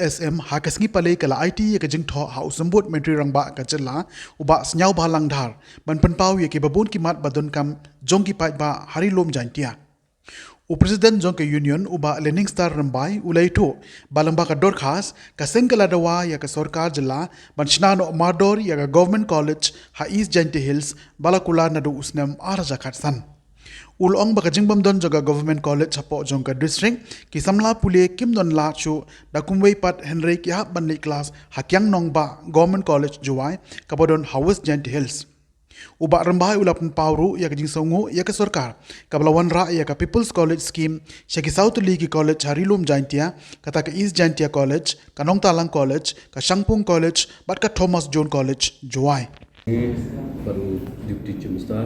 SM hakasngi palei kala IT ya kajing tho ha usambut menteri rangba ka jela uba senyau balang dhar ban penpau ya ke babun kimat badon kam jongki pai ba hari lom jantia u president jong ke union uba learning star rambai ulaito balamba ka dor khas ka sengkala dawa ya ka sarkar jela ban shnano mador ya ka government college ha east janti hills balakula nadu usnam araja khatsan ulong baka jingbam don jaga government college hapo jongka district ki samla pule kim don la chu da kumwei pat henry ki ha ban class hakyang nong ba government college juwai kabodon house giant hills uba rambai ulapun pawru ya jing songu ya ka sarkar kablawan ra ya ka people's college scheme shaki south league college harilum giantia kata ka east giantia college kanong talang college ka shangpung college bat ka thomas john college juwai baru deputy chief minister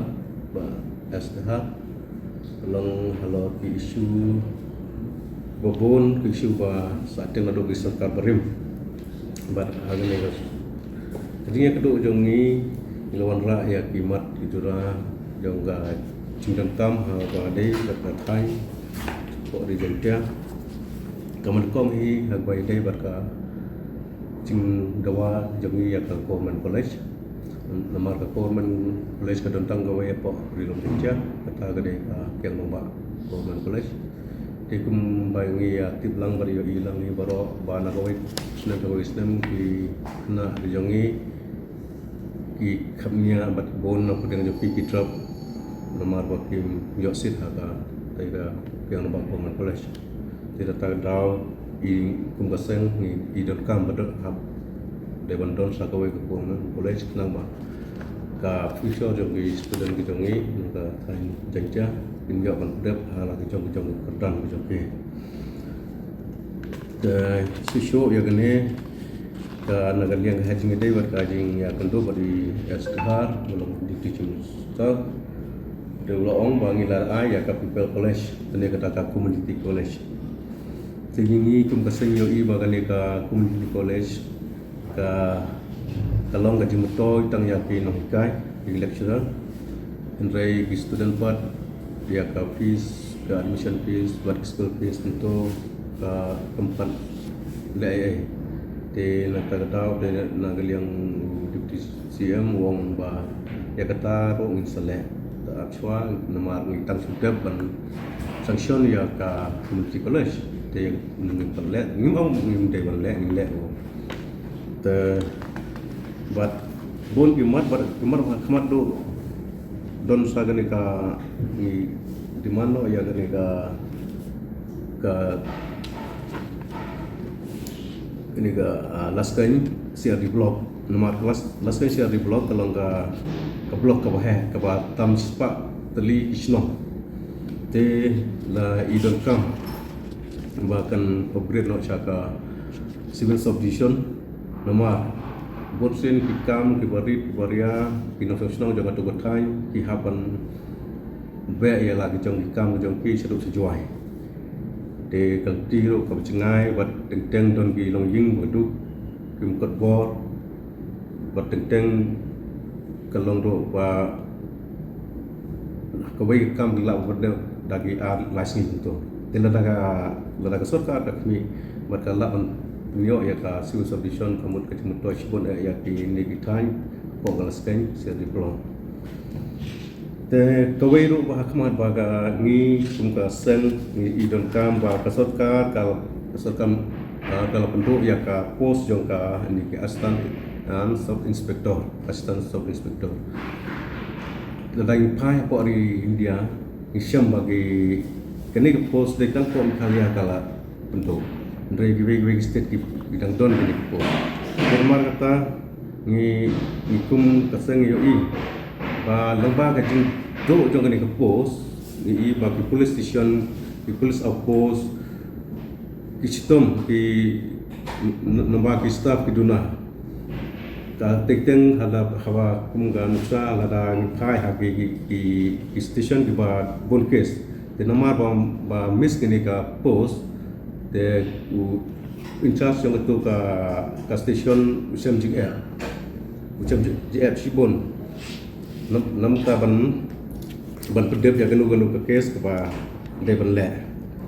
ba SDH long halo ki isu bobon ki isu ba saten ado ki sarkar barim bat agane gas jadi kedo jongi lawan ra ya kimat kijura jongga cingdang tam ha ba dei kat thai ko di jentia kaman kom hi ha bai dei barka cing dawa jongi ya ka government college namar ka government college ka dontang gawe po rilom jentia kata gade ka yang nomba government college te kum bayangi ya tiblang bari yo ilang ni baro bana gawe snen gawe snen ki na jongi ki khamnya bat bon na pudeng jo ki trap namar ba kim yo sit ha ka te ka yang nomba government college te ta daw I kum kaseng ni I dot kam badot hab dewan don sa gawe ka government college nang ba ka future jo ki student ki jongi ka thain jangja pinjau ban dep hala ki jong kerdan ki joke de sisho ya gane ka nagal yang hajing dei wat ka jing ya kendo bari SDR belum di teaching staff de ulong bangilar a ya ka people college tene kata ka community college tingi kum kaseng yo I bagane ka community college ka kalong ka jimuto tang ya ki no kai di lecturer andre ki student part dia ka fees ka admission fees buat school fees untuk ka tempat le te na ta tau te na yang deputy CM wong ba ya kata ro ngin sele ta actual namar ngi tang sudap ban sanction ya ka community college te ngi perlet ngi mau ngi te perlet ngi le te bat bon ki mat khamat do don sagane ka ni di mana ya gane ka ini ka laskan siar di blok nomor kelas laskan siar di blok kalau ka blok ka bah ka ba tam spa teli isno te la idon kam bahkan upgrade no chaka civil subdivision nomor Borsen kikam kibari kibaria kinososional jaga tu gotai kihapan be ya lagi jong kikam jong ki seduk sejuai de kaltiro ka cengai bat teng don ki long ying bodu kim kot bor bat teng kalong do ba ka wei kam la bode dagi a lasing tu tela daga sarkar ka kami bat kala Nyo ya ka civil subdivision kamut ka cimut toy sibon ya ki ni ki time ko galaskan sia diplom te kawairu ba khmat ba ga ngi kum ka sen ni idon kam ba ka sarkar ka sarkam kala penduk ya ka post jong ka ni ki assistant and sub inspector assistant sub inspector dadang pai po ri India isyam bagi kini ke post de kan ko khalia kala penduk dari giveaway state di bidang don ini po. Firman kata ni kum kaseng yo I ba lomba ka jing do jong ni ke post ni ba ki police station ki police outpost ki sistem ki nomba ki staff ki duna ta tekten hala hawa kum ga nusa hala da ni thai ha ki station ki ba bon case de nomor ba miss ni ka post de in charge yang itu ka station usam GF Sibon nam ta ban pedep ya ganu ke kes ke ba de ban le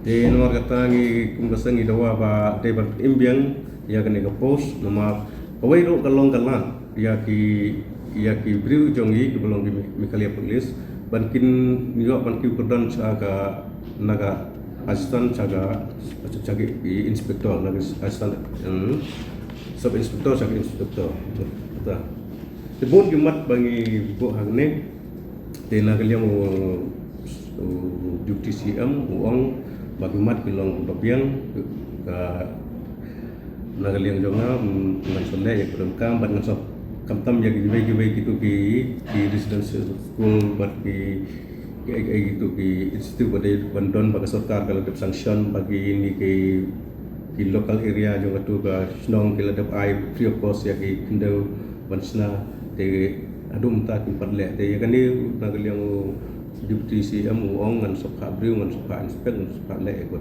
de nomor kata ngi kum kasang dawa ba de ban imbiang ya kan ke post nama kawai ro kalong kalan ya ki briu jongi ke belong mi kalia polis bankin niyo bankin kurdan saga naga asistan saga inspektor naga asistan sub inspektor saga inspektor ta tebon gimat bangi bu hangne tena kalia mo jukti siam uang bagimat bilong babiang ka nagaliang jonga ngan sole ya kurang kam ban ngan kamtam ya gibai gitu ki residential school bat ki gitu ki institute badai bandon bagi sarkar kalau dep sanction bagi ini ki local area jonga tu ka snong kila dep ai free of cost ya ki kindau bansna te adum ta ki padle te ya kan ni nagaliang deputy CM uang ngan sokha briu ngan sokha inspect ngan sokha le ko